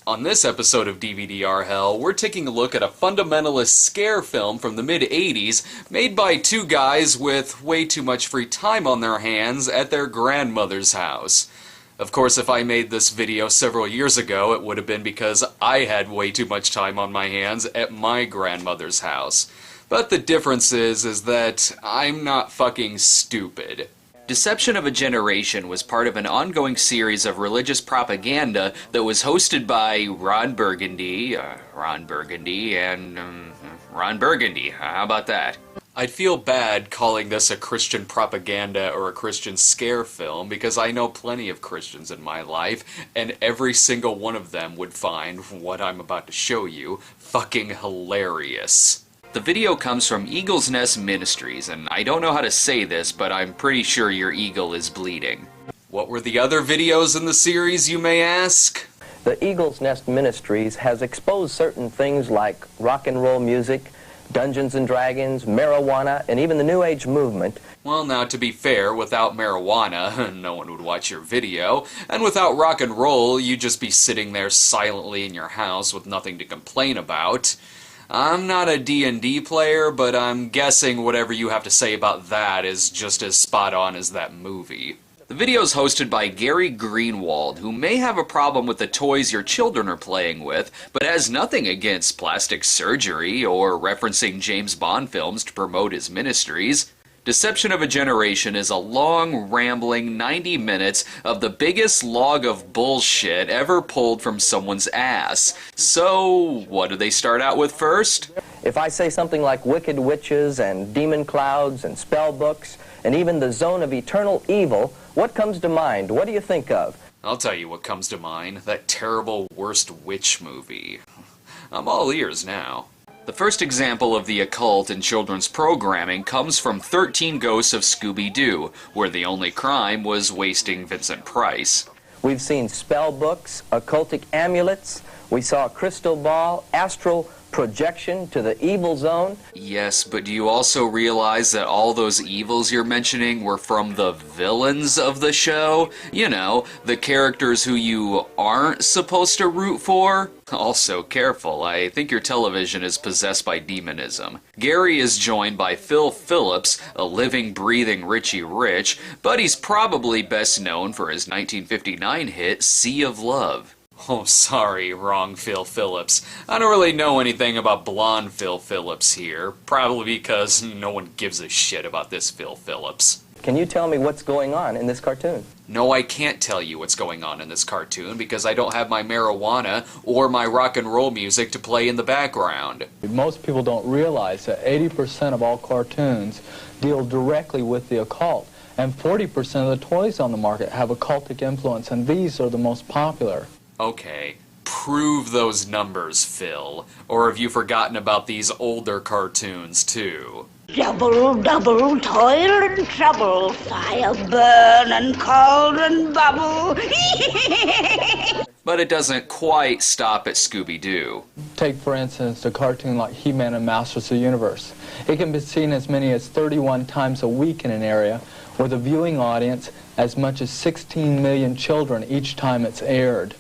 On this episode of DVD-R Hell, we're taking a look at a fundamentalist scare film from the mid-80s made by two guys with way too much free time on their hands at their grandmother's house. Of course, if I made this video several years ago, it would have been because I had way too much time on my hands at my grandmother's house. But the difference is that I'm not fucking stupid. Deception of a Generation was part of an ongoing series of religious propaganda that was hosted by Ron Burgundy, and Ron Burgundy. How about that? I'd feel bad calling this a Christian propaganda or a Christian scare film because I know plenty of Christians in my life, and every single one of them would find what I'm about to show you fucking hilarious. The video comes from Eagle's Nest Ministries, and I don't know how to say this, but I'm pretty sure your eagle is bleeding. What were the other videos in the series, you may ask? The Eagle's Nest Ministries has exposed certain things like rock and roll music, Dungeons and Dragons, marijuana, and even the New Age movement. Well, now, to be fair, without marijuana, no one would watch your video, and without rock and roll, you'd just be sitting there silently in your house with nothing to complain about. I'm not a D&D player, but I'm guessing whatever you have to say about that is just as spot on as that movie. The video is hosted by Gary Greenwald, who may have a problem with the toys your children are playing with, but has nothing against plastic surgery or referencing James Bond films to promote his ministries. Deception of a Generation is a long, rambling 90 minutes of the biggest log of bullshit ever pulled from someone's ass. So, what do they start out with first? If I say something like wicked witches and demon clouds and spell books and even the zone of eternal evil, what comes to mind? What do you think of? I'll tell you what comes to mind. That terrible Worst Witch movie. I'm all ears now. The first example of the occult in children's programming comes from 13 Ghosts of Scooby-Doo, where the only crime was wasting Vincent Price. We've seen spell books, occultic amulets, we saw a crystal ball, astral projection to the evil zone. Yes, but do you also realize that all those evils you're mentioning were from the villains of the show? You know, the characters who you aren't supposed to root for? Also, careful, I think your television is possessed by demonism. Gary is joined by Phil Phillips, a living, breathing Richie Rich, but he's probably best known for his 1959 hit, Sea of Love. Oh, sorry, wrong Phil Phillips. I don't really know anything about blonde Phil Phillips here, probably because no one gives a shit about this Phil Phillips. Can you tell me what's going on in this cartoon? No, I can't tell you what's going on in this cartoon because I don't have my marijuana or my rock and roll music to play in the background. Most people don't realize that 80% of all cartoons deal directly with the occult, and 40% of the toys on the market have occultic influence, and these are the most popular. Okay, prove those numbers, Phil. Or have you forgotten about these older cartoons, too? Double, double, toil and trouble, fire burn and cauldron bubble. But it doesn't quite stop at Scooby-Doo. Take, for instance, a cartoon like He-Man and Masters of the Universe. It can be seen as many as 31 times a week in an area, with a viewing audience as much as 16 million children each time it's aired.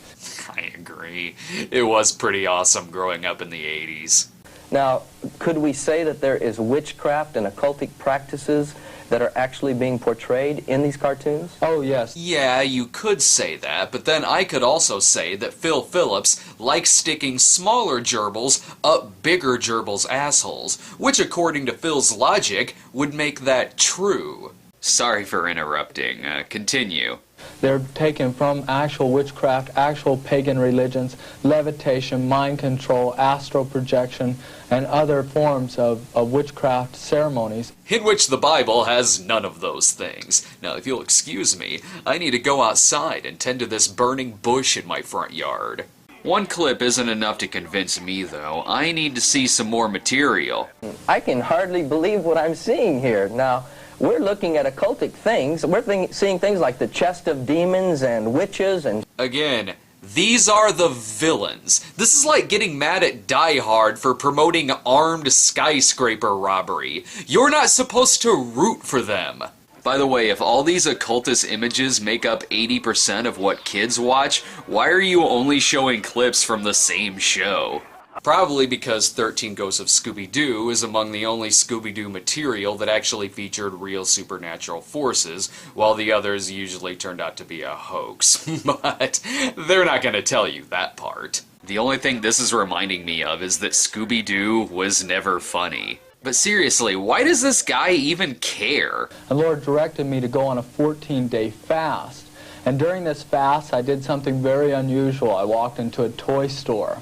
I agree. It was pretty awesome growing up in the 80s. Now, could we say that there is witchcraft and occultic practices that are actually being portrayed in these cartoons? Oh, yes. Yeah, you could say that, but then I could also say that Phil Phillips likes sticking smaller gerbils up bigger gerbils' assholes, which according to Phil's logic would make that true. Sorry for interrupting. Continue. They're taken from actual witchcraft, actual pagan religions, levitation, mind control, astral projection, and other forms of witchcraft ceremonies. In which the Bible has none of those things. Now, if you'll excuse me, I need to go outside and tend to this burning bush in my front yard. One clip isn't enough to convince me, though. I need to see some more material. I can hardly believe what I'm seeing here. Now, we're looking at occultic things. We're seeing things like the chest of demons and witches and... Again, these are the villains. This is like getting mad at Die Hard for promoting armed skyscraper robbery. You're not supposed to root for them. By the way, if all these occultist images make up 80% of what kids watch, why are you only showing clips from the same show? Probably because 13 Ghosts of Scooby-Doo is among the only Scooby-Doo material that actually featured real supernatural forces, while the others usually turned out to be a hoax. But they're not going to tell you that part. The only thing this is reminding me of is that Scooby-Doo was never funny. But seriously, why does this guy even care? The Lord directed me to go on a 14-day fast. And during this fast, I did something very unusual. I walked into a toy store.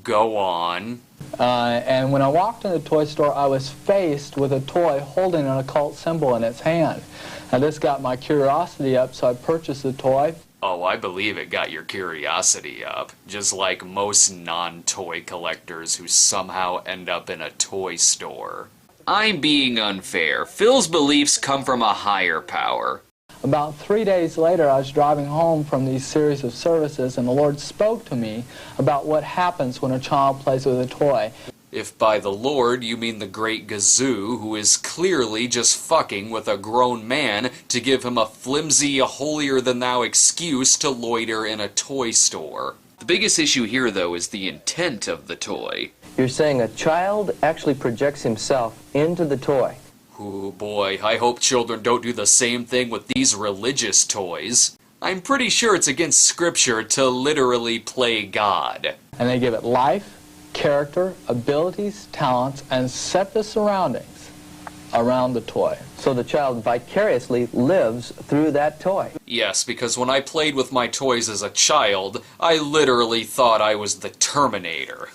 Go on. And when I walked in the toy store, I was faced with a toy holding an occult symbol in its hand. And this got my curiosity up, so I purchased the toy. Oh, I believe it got your curiosity up. Just like most non-toy collectors who somehow end up in a toy store. I'm being unfair. Phil's beliefs come from a higher power. About 3 days later, I was driving home from these series of services, and the Lord spoke to me about what happens when a child plays with a toy. If by the Lord you mean the great Gazoo, who is clearly just fucking with a grown man to give him a flimsy, holier-than-thou excuse to loiter in a toy store. The biggest issue here, though, is the intent of the toy. You're saying a child actually projects himself into the toy. Oh boy, I hope children don't do the same thing with these religious toys. I'm pretty sure it's against scripture to literally play God. And they give it life, character, abilities, talents, and set the surroundings around the toy. So the child vicariously lives through that toy. Yes, because when I played with my toys as a child, I literally thought I was the Terminator.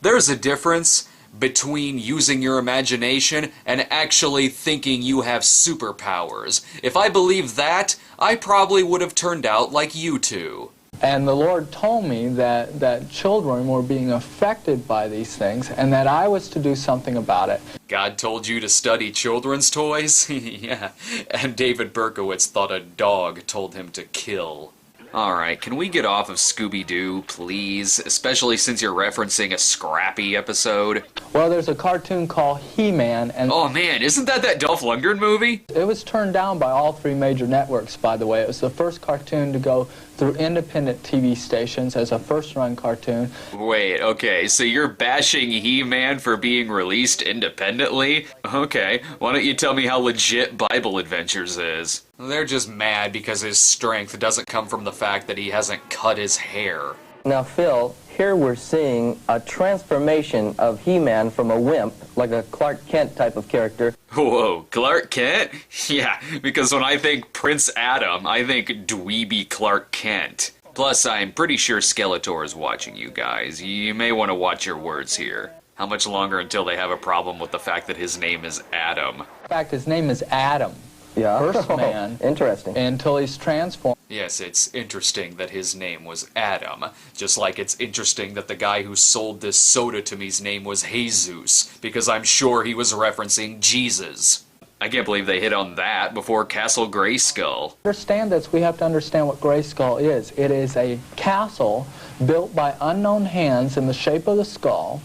There's a difference between using your imagination and actually thinking you have superpowers. If I believed that, I probably would have turned out like you two. And the Lord told me that children were being affected by these things and that I was to do something about it. God told you to study children's toys? Yeah, and David Berkowitz thought a dog told him to kill. Alright, can we get off of Scooby-Doo, please? Especially since you're referencing a Scrappy episode. Well, there's a cartoon called He-Man, and oh man, isn't that Dolph Lundgren movie? it was turned down by all 3 major networks, by the way. It was the first cartoon to go through independent TV stations as a first-run cartoon. Wait, okay, so you're bashing He-Man for being released independently? Okay, why don't you tell me how legit Bible Adventures is? They're just mad because his strength doesn't come from the fact that he hasn't cut his hair. Now, Phil, here we're seeing a transformation of He-Man from a wimp, like a Clark Kent type of character. Whoa, Clark Kent? Yeah, because when I think Prince Adam, I think dweeby Clark Kent. Plus, I'm pretty sure Skeletor is watching you guys. You may want to watch your words here. How much longer until they have a problem with the fact that his name is Adam? In fact, his name is Adam. Yeah. First man. Interesting. Until he's transformed. Yes, it's interesting that his name was Adam. Just like it's interesting that the guy who sold this soda to me's name was Jesus, because I'm sure he was referencing Jesus. I can't believe they hit on that before Castle Grayskull. To understand this, we have to understand what Grayskull is. It is a castle built by unknown hands in the shape of the skull,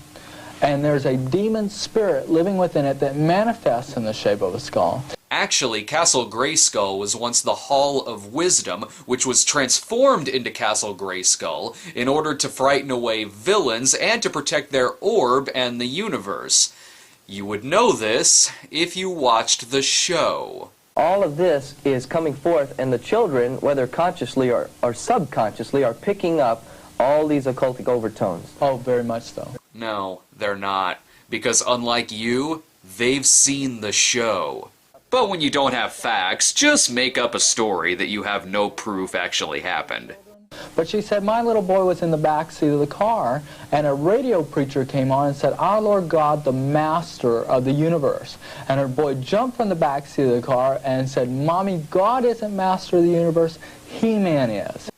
and there's a demon spirit living within it that manifests in the shape of a skull. Actually, Castle Grayskull was once the Hall of Wisdom, which was transformed into Castle Grayskull in order to frighten away villains and to protect their orb and the universe. You would know this if you watched the show. All of this is coming forth, and the children, whether consciously or subconsciously, are picking up all these occultic overtones. Oh, very much so. No, they're not. Because unlike you, they've seen the show. But when you don't have facts, just make up a story that you have no proof actually happened. But she said, my little boy was in the back seat of the car, and a radio preacher came on and said, our Lord God, the master of the universe. And her boy jumped from the back seat of the car and said, Mommy, God isn't master of the universe, He-Man is.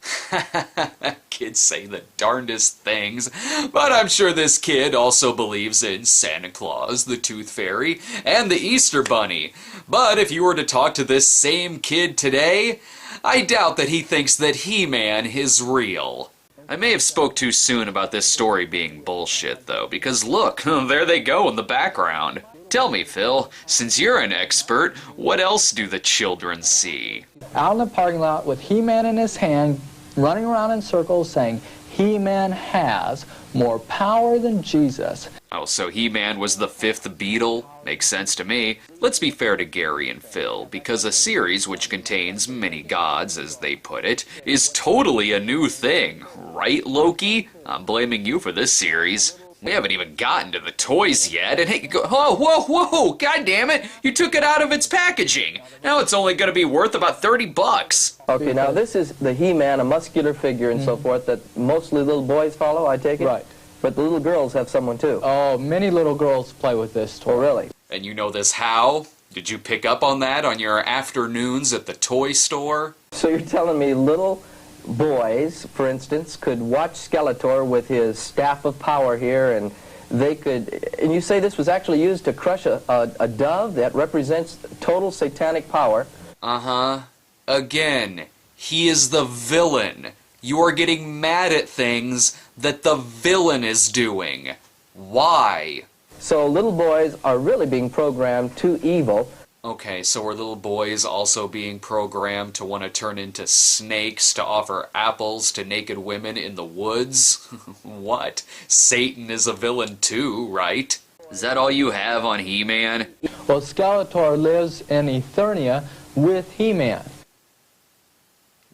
Kids say the darndest things, but I'm sure this kid also believes in Santa Claus, the Tooth Fairy, and the Easter Bunny. But if you were to talk to this same kid today, I doubt that he thinks that He-Man is real. I may have spoke too soon about this story being bullshit, though, because look, there they go in the background. Tell me, Phil, since you're an expert, what else do the children see? Out in the parking lot with He-Man in his hand, running around in circles saying, He-Man has more power than Jesus. Oh, so He-Man was the fifth Beatle? Makes sense to me. Let's be fair to Gary and Phil, because a series which contains many gods, as they put it, is totally a new thing. Right, Loki? I'm blaming you for this series. We haven't even gotten to the toys yet, and hey, whoa, god damn it! You took it out of its packaging! Now it's only gonna be worth about $30. Okay, now this is the He-Man, a muscular figure and so forth that mostly little boys follow, I take it? Right. But the little girls have someone too. Oh, many little girls play with this toy. Oh, really? And you know this how? Did you pick up on that on your afternoons at the toy store? So you're telling me little boys, for instance, could watch Skeletor with his staff of power here, and they could, and you say this was actually used to crush a dove that represents total satanic power? Uh-huh. Again, he is the villain. You are getting mad at things that the villain is doing. Why? So little boys are really being programmed to evil. Okay, so are little boys also being programmed to want to turn into snakes to offer apples to naked women in the woods? What? Satan is a villain too, right? Is that all you have on He-Man? Well, Skeletor lives in Eternia with He-Man.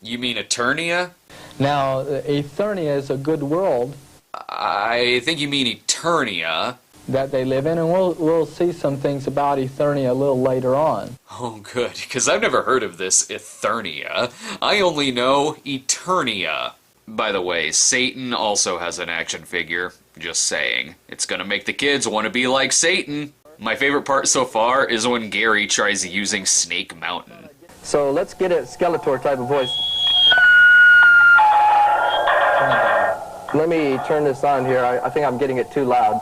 You mean Eternia? Now, Eternia is a good world I think you mean Eternia. that they live in, and we'll see some things about Eternia a little later on. Oh, good, because I've never heard of this Eternia. I only know Eternia. By the way, Satan also has an action figure. Just saying. It's gonna make the kids want to be like Satan. My favorite part so far is when Gary tries using Snake Mountain. So let's get a Skeletor type of voice. Let me turn this on here. I think I'm getting it too loud.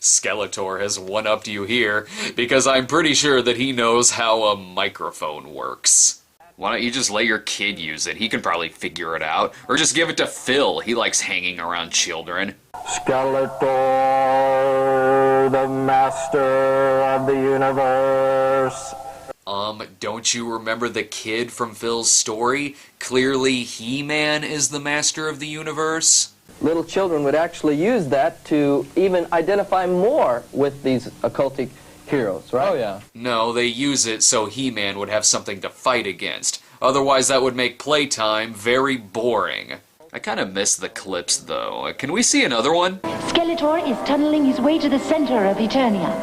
Skeletor has one-upped you here, because I'm pretty sure that he knows how a microphone works. Why don't you just let your kid use it? He can probably figure it out. Or just give it to Phil. He likes hanging around children. Skeletor, the master of the universe. Don't you remember the kid from Phil's story? Clearly He-Man is the master of the universe. Little children would actually use that to even identify more with these occultic heroes, right? Oh, yeah. No, they use it so He-Man would have something to fight against. Otherwise that would make playtime very boring. I kind of miss the clips, though. Can we see another one? Skeletor is tunneling his way to the center of Eternia.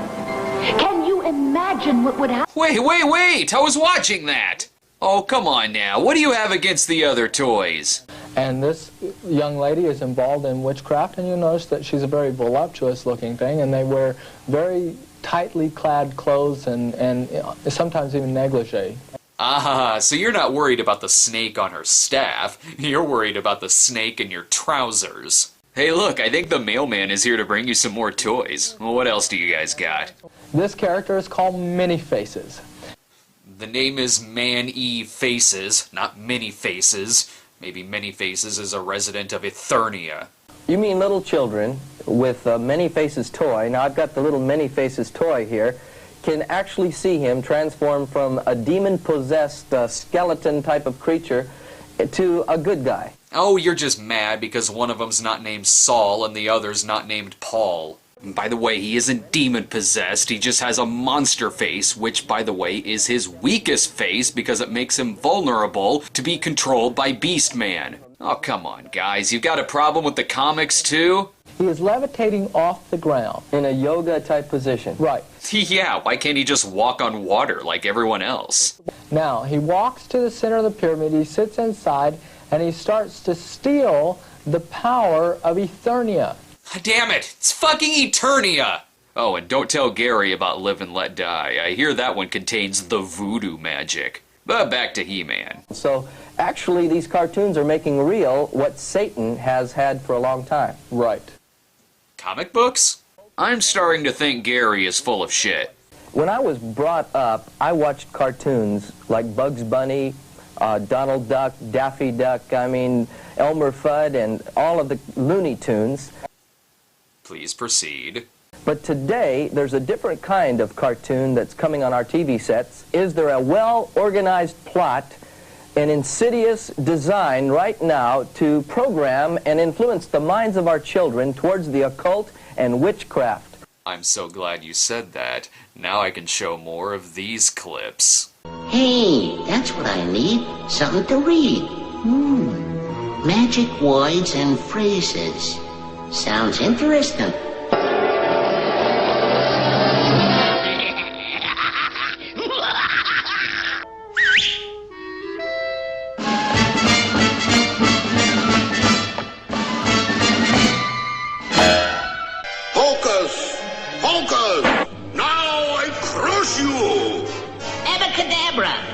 Can you imagine what would happen? Wait! I was watching that! Oh, come on now. What do you have against the other toys? And this young lady is involved in witchcraft, and you'll notice that she's a very voluptuous-looking thing, and they wear very tightly clad clothes and sometimes even negligee. Ah, so you're not worried about the snake on her staff. You're worried about the snake in your trousers. Hey, look, I think the mailman is here to bring you some more toys. Well, what else do you guys got? This character is called Many Faces. The name is Man-E Faces, not Many Faces. Maybe Many Faces is a resident of Eternia. You mean little children with a Many Faces toy, now I've got the little Many Faces toy here, can actually see him transform from a demon-possessed skeleton type of creature to a good guy. Oh, you're just mad because one of them's not named Saul and the other's not named Paul. And by the way, he isn't demon-possessed, he just has a monster face, which, by the way, is his weakest face because it makes him vulnerable to be controlled by Beast-Man. Oh, come on, guys, you've got a problem with the comics, too? He is levitating off the ground. In a yoga-type position. Right. Yeah, why can't he just walk on water like everyone else? Now, he walks to the center of the pyramid, he sits inside, and he starts to steal the power of Eternia. Damn it! It's fucking Eternia! Oh, and don't tell Gary about Live and Let Die. I hear that one contains the voodoo magic. But back to He-Man. So, actually, these cartoons are making real what Satan has had for a long time. Right. Comic books? I'm starting to think Gary is full of shit. When I was brought up, I watched cartoons like Bugs Bunny, Donald Duck, Daffy Duck, Elmer Fudd, and all of the Looney Tunes. Please proceed. But today, there's a different kind of cartoon that's coming on our TV sets. Is there a well-organized plot, an insidious design right now to program and influence the minds of our children towards the occult and witchcraft? I'm so glad you said that. Now I can show more of these clips. Hey, that's what I need. Something to read. Magic words and phrases. Sounds interesting. Hocus! Hocus! Now I crush you! Abracadabra!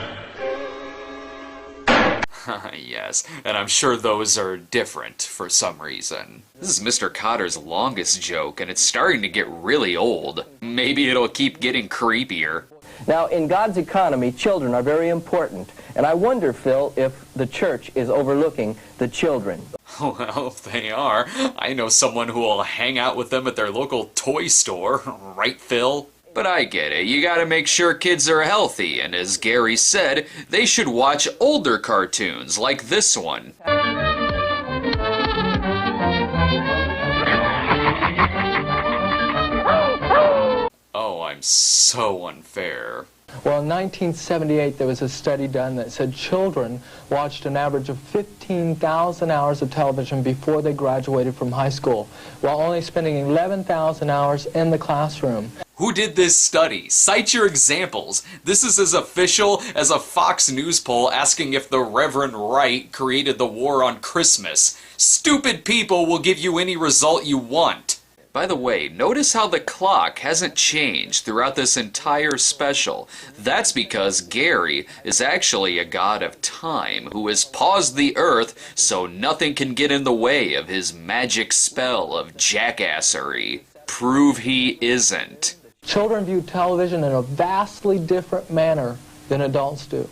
Yes, and I'm sure those are different for some reason. This is Mr. Cotter's longest joke, and it's starting to get really old. Maybe it'll keep getting creepier. Now, in God's economy, children are very important. And I wonder, Phil, if the church is overlooking the children. Well, if they are, I know someone who will hang out with them at their local toy store. Right, Phil? But I get it. You gotta make sure kids are healthy, and as Gary said, they should watch older cartoons, like this one. Oh, I'm so unfair. Well, in 1978, there was a study done that said children watched an average of 15,000 hours of television before they graduated from high school, while only spending 11,000 hours in the classroom. Who did this study? Cite your examples. This is as official as a Fox News poll asking if the Reverend Wright created the war on Christmas. Stupid people will give you any result you want. By the way, notice how the clock hasn't changed throughout this entire special. That's because Gary is actually a god of time who has paused the earth so nothing can get in the way of his magic spell of jackassery. Prove he isn't. Children view television in a vastly different manner than adults do.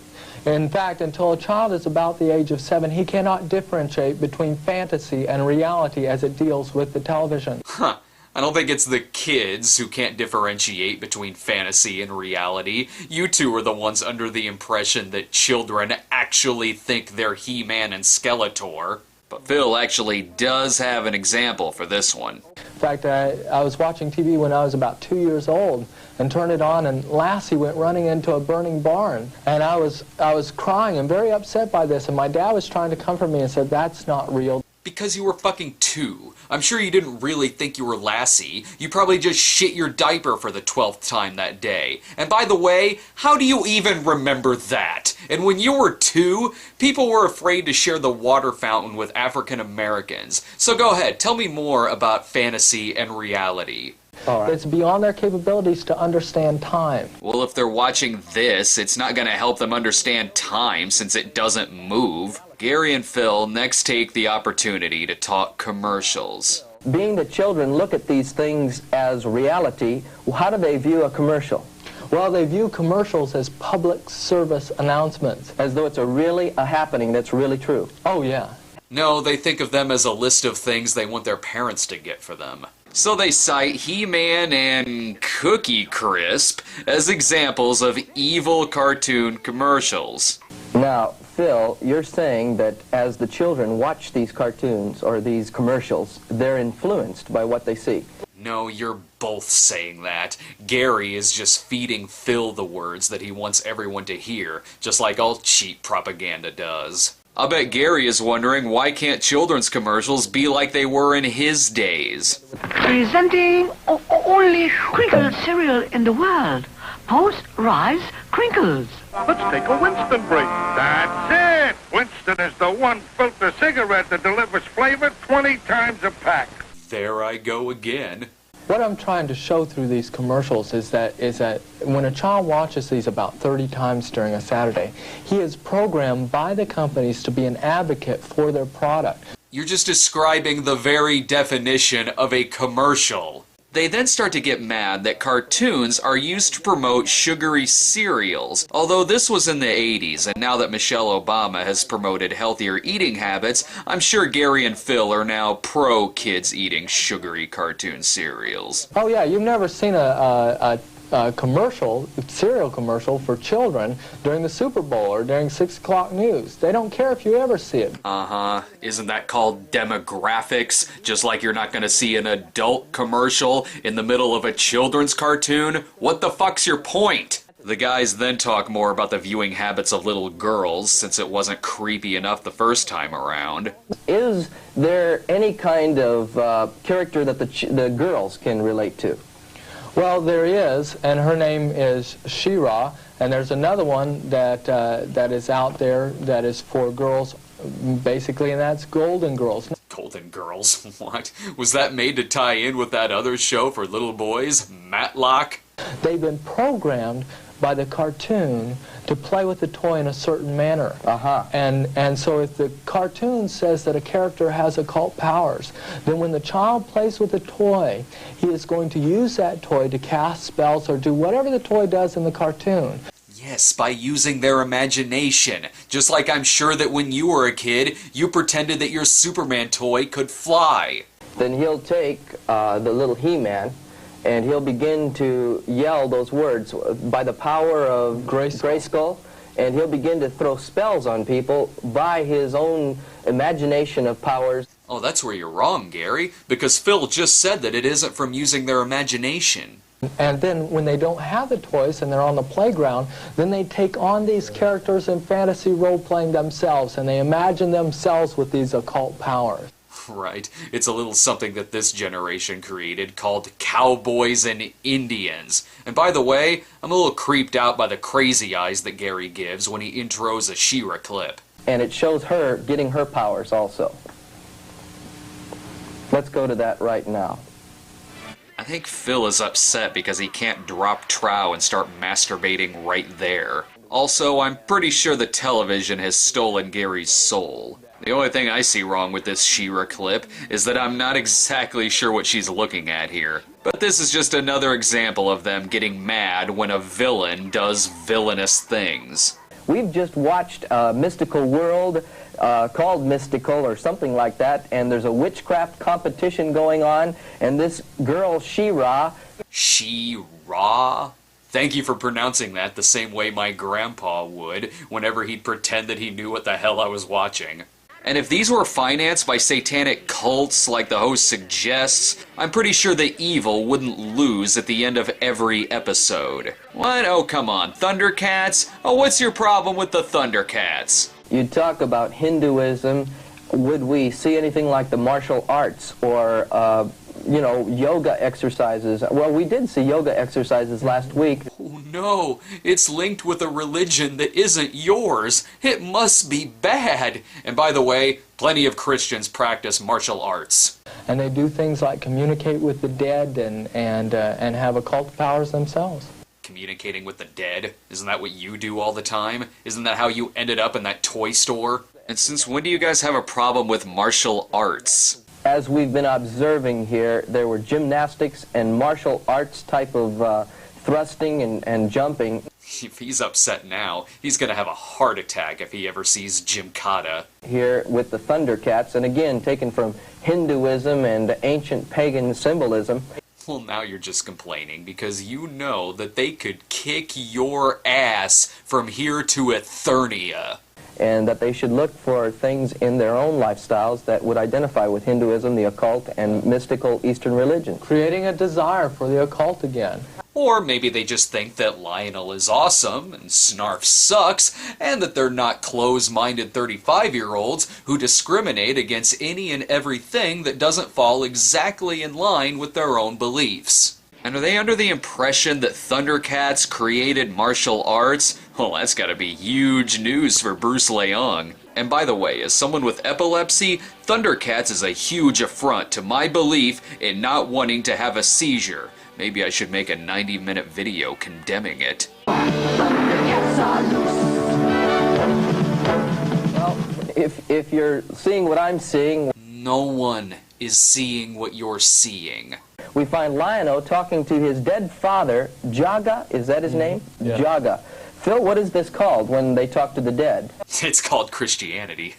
In fact, until a child is about the age of 7, he cannot differentiate between fantasy and reality as it deals with the television. Huh. I don't think it's the kids who can't differentiate between fantasy and reality. You two are the ones under the impression that children actually think they're He-Man and Skeletor. But Phil actually does have an example for this one. In fact, I was watching TV when I was about 2 years old and turned it on, and Lassie went running into a burning barn. And I was crying and very upset by this, and my dad was trying to comfort me and said, "That's not real." Because you were fucking 2. I'm sure you didn't really think you were Lassie. You probably just shit your diaper for the 12th time that day. And by the way, how do you even remember that? And when you were 2, people were afraid to share the water fountain with African Americans. So go ahead, tell me more about fantasy and reality. Right. It's beyond their capabilities to understand time. Well, if they're watching this, it's not going to help them understand time since it doesn't move. Gary and Phil next take the opportunity to talk commercials. Being that children look at these things as reality, how do they view a commercial? Well, they view commercials as public service announcements. As though it's a happening that's really true. Oh, yeah. No, they think of them as a list of things they want their parents to get for them. So they cite He-Man and Cookie Crisp as examples of evil cartoon commercials. Now, Phil, you're saying that as the children watch these cartoons or these commercials, they're influenced by what they see. No, you're both saying that. Gary is just feeding Phil the words that he wants everyone to hear, just like all cheap propaganda does. I bet Gary is wondering why can't children's commercials be like they were in his days. Presenting only crinkled cereal in the world. Post-rise crinkles. Let's take a Winston break. That's it! Winston is the one filter cigarette that delivers flavor 20 times a pack. There I go again. What I'm trying to show through these commercials is that when a child watches these about 30 times during a Saturday, he is programmed by the companies to be an advocate for their product. You're just describing the very definition of a commercial. They then start to get mad that cartoons are used to promote sugary cereals. Although this was in the 80s, and now that Michelle Obama has promoted healthier eating habits, I'm sure Gary and Phil are now pro kids eating sugary cartoon cereals. Oh yeah, you've never seen a commercial, cereal commercial for children during the Super Bowl or during 6 o'clock news. They don't care if you ever see it. Uh-huh. Isn't that called demographics? Just like you're not gonna see an adult commercial in the middle of a children's cartoon? What the fuck's your point? The guys then talk more about the viewing habits of little girls, since it wasn't creepy enough the first time around. Is there any kind of character that the girls can relate to? Well, there is, and her name is She-Ra, and there's another one that is out there that is for girls, basically, and that's Golden Girls. Golden Girls? What? Was that made to tie in with that other show for little boys, Matlock? They've been programmed by the cartoon to play with the toy in a certain manner. And so if the cartoon says that a character has occult powers, then when the child plays with the toy, he is going to use that toy to cast spells or do whatever the toy does in the cartoon. Yes, by using their imagination. Just like I'm sure that when you were a kid, you pretended that your Superman toy could fly. Then he'll take the little He-Man, and he'll begin to yell those words by the power of Grayskull, and he'll begin to throw spells on people by his own imagination of powers. Oh, that's where you're wrong, Gary, because Phil just said that it isn't from using their imagination. And then when they don't have the toys and they're on the playground, then they take on these characters in fantasy role-playing themselves, and they imagine themselves with these occult powers. Right. It's a little something that this generation created called Cowboys and Indians. And by the way, I'm a little creeped out by the crazy eyes that Gary gives when he intros a She-Ra clip. And it shows her getting her powers also. Let's go to that right now. I think Phil is upset because he can't drop trow and start masturbating right there. Also, I'm pretty sure the television has stolen Gary's soul. The only thing I see wrong with this She-Ra clip is that I'm not exactly sure what she's looking at here. But this is just another example of them getting mad when a villain does villainous things. We've just watched a mystical world called Mystical or something like that, and there's a witchcraft competition going on, and this girl, She-Ra... She-Ra? Thank you for pronouncing that the same way my grandpa would whenever he'd pretend that he knew what the hell I was watching. And if these were financed by satanic cults like the host suggests, I'm pretty sure the evil wouldn't lose at the end of every episode. What? Oh, come on. Thundercats? Oh, what's your problem with the Thundercats? You talk about Hinduism. Would we see anything like the martial arts or, you know, yoga exercises? Well, we did see yoga exercises last week. Oh no, it's linked with a religion that isn't yours. It must be bad. And by the way, plenty of Christians practice martial arts. And they do things like communicate with the dead and have occult powers themselves. Communicating with the dead? Isn't that what you do all the time? Isn't that how you ended up in that toy store? And since when do you guys have a problem with martial arts? As we've been observing here, there were gymnastics and martial arts type of thrusting and jumping. If he's upset now, he's gonna have a heart attack if he ever sees Gymkata. Here with the Thundercats, and again, taken from Hinduism and ancient pagan symbolism. Well, now you're just complaining because you know that they could kick your ass from here to Eternia. And that they should look for things in their own lifestyles that would identify with Hinduism, the occult, and mystical Eastern religion. Creating a desire for the occult again. Or maybe they just think that Lionel is awesome and Snarf sucks, and that they're not close-minded 35-year-olds who discriminate against any and everything that doesn't fall exactly in line with their own beliefs. And are they under the impression that Thundercats created martial arts? Well, that's gotta be huge news for Bruce Leong. And by the way, as someone with epilepsy, Thundercats is a huge affront to my belief in not wanting to have a seizure. Maybe I should make a 90-minute video condemning it. Well, if you're seeing what I'm seeing... No one is seeing what you're seeing. we find Lion-O talking to his dead father, Jaga. Is that his name? Yeah. Jaga. Phil, what is this called when they talk to the dead? It's called Christianity.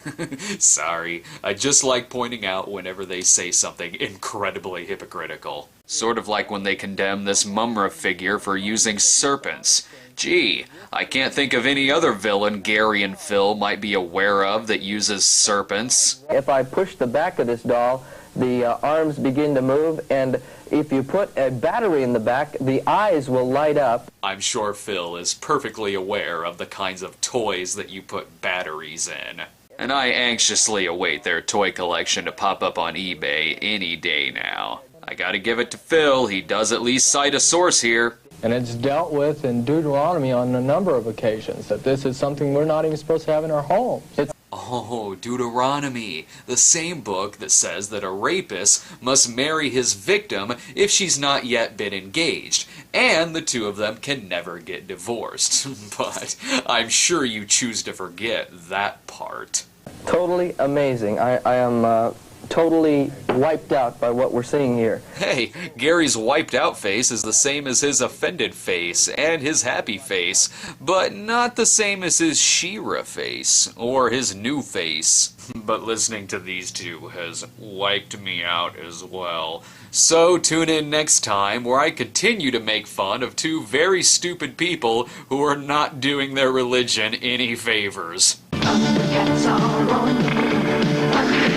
Sorry. I just like pointing out whenever they say something incredibly hypocritical. Sort of like when they condemn this Mumra figure for using serpents. Gee, I can't think of any other villain Gary and Phil might be aware of that uses serpents. If I push the back of this doll, the arms begin to move, and if you put a battery in the back, the eyes will light up. I'm sure Phil is perfectly aware of the kinds of toys that you put batteries in. And I anxiously await their toy collection to pop up on eBay any day now. I gotta give it to Phil, he does at least cite a source here. And it's dealt with in Deuteronomy on a number of occasions, that this is something we're not even supposed to have in our homes. Oh, Deuteronomy, the same book that says that a rapist must marry his victim if she's not yet been engaged, and the two of them can never get divorced. But I'm sure you choose to forget that part. Totally amazing. I am totally wiped out by what we're seeing here. Hey, Gary's wiped out face is the same as his offended face and his happy face, but not the same as his She-Ra face or his new face. But listening to these two has wiped me out as well. So tune in next time where I continue to make fun of two very stupid people who are not doing their religion any favors. Cats are on.